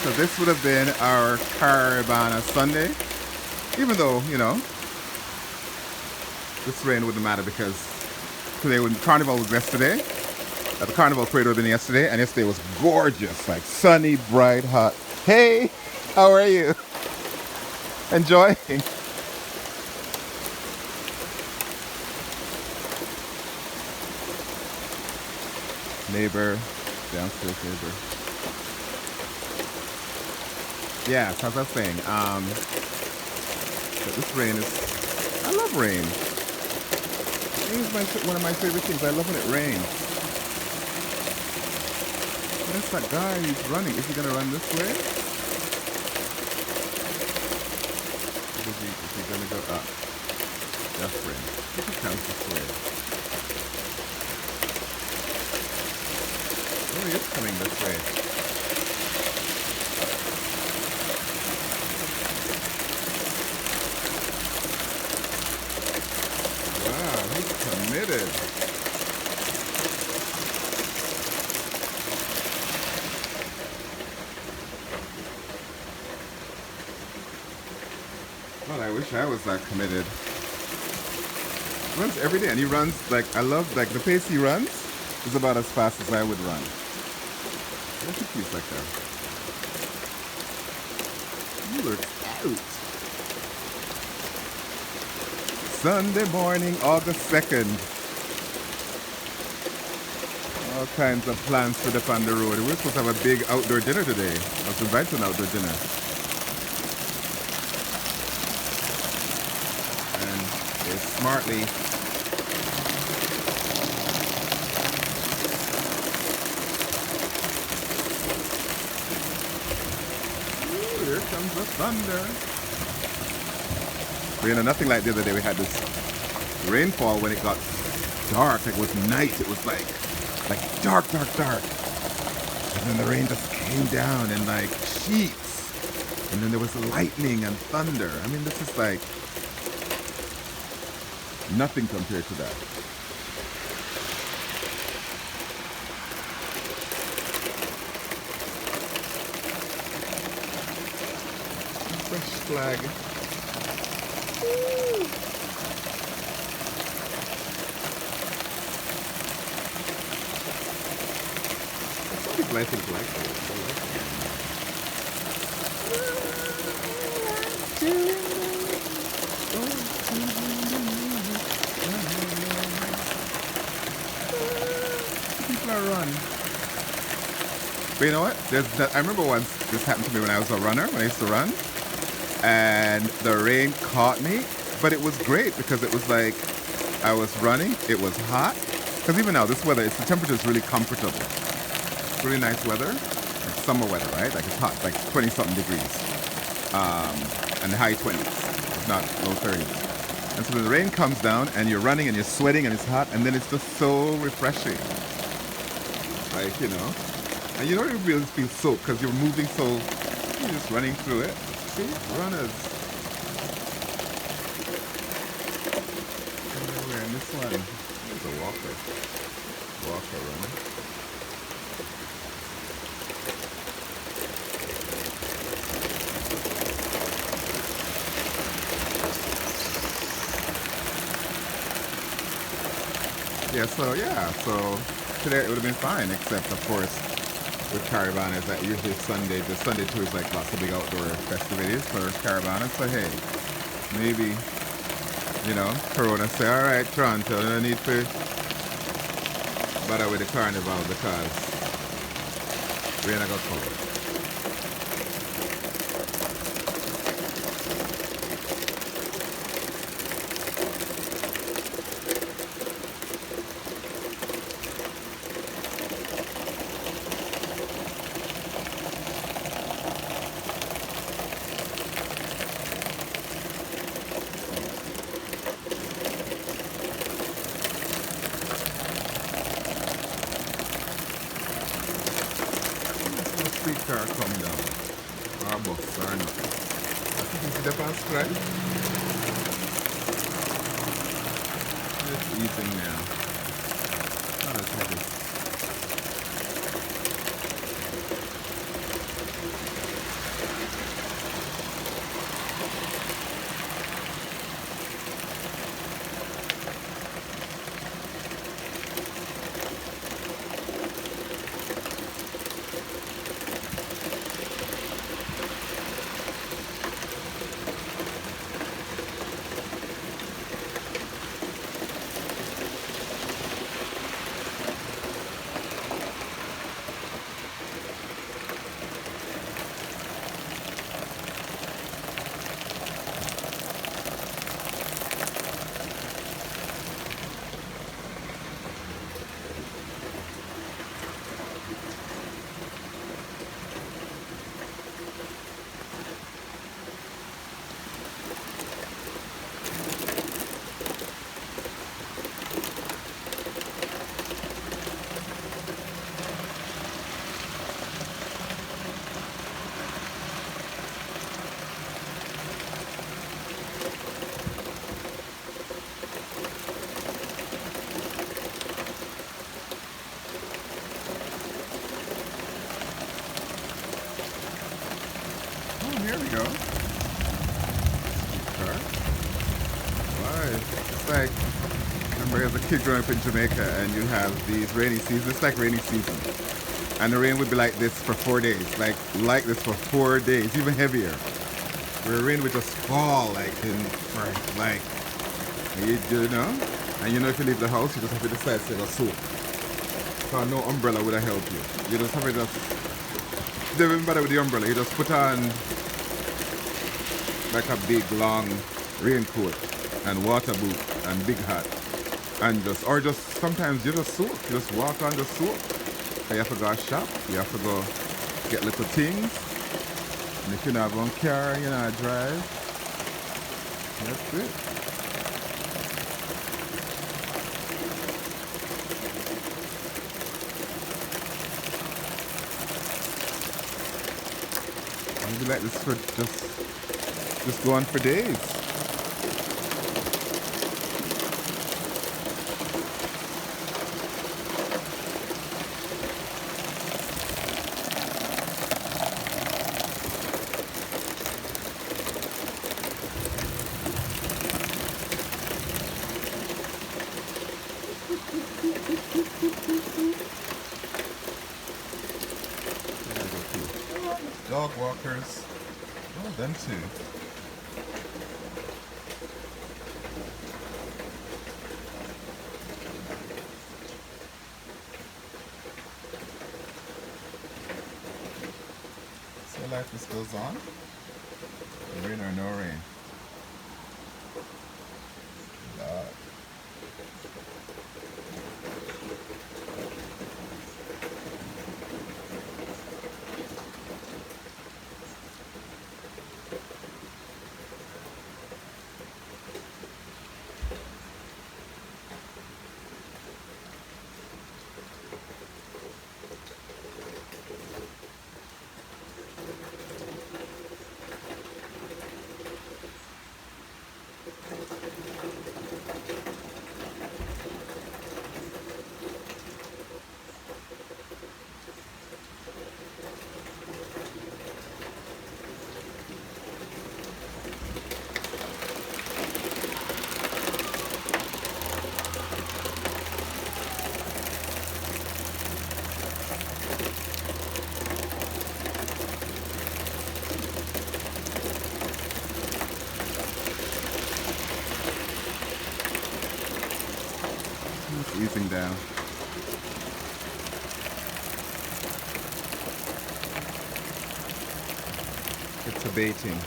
So this would have been our Caravana Sunday. Even though, this rain wouldn't matter because today when Carnival was yesterday, the Carnival parade would have been yesterday, and yesterday was gorgeous, like sunny, bright, hot. Hey, how are you? Enjoying? Neighbor, downstairs neighbor. Yeah, as I was saying, but this rain is. I love rain. Rain is one of my favorite things. I love when it rains. But that's that guy who's running. Is he gonna run this way? Or is he gonna go up? That's rain. I think he comes this way. Oh, he is coming this way. Committed. Well, I wish I was that committed. He runs every day, and he runs like I love like the pace he runs is about as fast as I would run. I think he's like that. You look out. Sunday morning, August 2nd. All kinds of plans for the on the road. We're supposed to have a big outdoor dinner today. I was invited to an outdoor dinner. And it's smartly. Ooh, here comes the thunder. But nothing like the other day. We had this rainfall when it got dark. Like it was night. It was like dark. And then the rain just came down in like sheets. And then there was lightning and thunder. I mean, this is like nothing compared to that. Fresh flag. I think like people are run. But you know what? I remember once this happened to me when I was a runner, when I used to run, and the rain caught me. But it was great because it was like I was running. It was hot. Because even now, this weather, the temperature is really comfortable. Really nice weather, like summer weather, right? Like it's hot, like 20-something degrees, and the high 20s, if not low 30s. And so when the rain comes down and you're running and you're sweating and it's hot, and then it's just so refreshing, like and you don't even really feel soaked because you're moving so, you're just running through it. See, runners. We're in this one. There's a walker runner. So today it would have been fine, except of course with Caravana is that usually the Sunday tour is like lots of big outdoor festivities for Caravana. So hey, maybe Corona say, all right, Toronto, no need to bother with the carnival because we're not gonna cover. Car come down. Our bus or not. I think it's the past right? It's eating now. Oh, that's heavy. There we go. Okay. Why? It's like, remember as a kid growing up in Jamaica and you have these rainy seasons. It's like rainy season. And the rain would be like this for 4 days. Like this for 4 days, even heavier. Where the rain would just fall you know? And you know if you leave the house, you just have to decide to go soak. So no umbrella would have helped you. You just have to just, don't even bother with the umbrella. You just put on like a big long raincoat and water boot and big hat. And just sometimes you just soak. You just walk on the soak. So you have to go shop. You have to go get little things. And if you not going to car, you not drive. That's it. I'll be like this for just go on for days. Dog walkers. Oh, them too. So life just goes on. Rain or no rain. Lord. It's easing down. It's abating.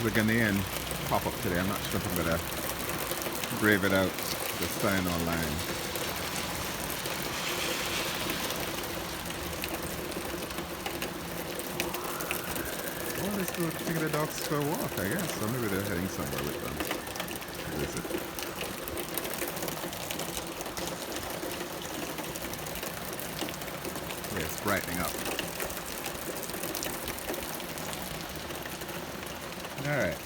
The Ghanaian pop-up today. I'm not sure if I'm gonna brave it out. Just sign online. Oh, let's go take the dogs for a walk, I guess. So maybe they're heading somewhere with them. Visit. Yeah, it's brightening up. All right.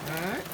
All right.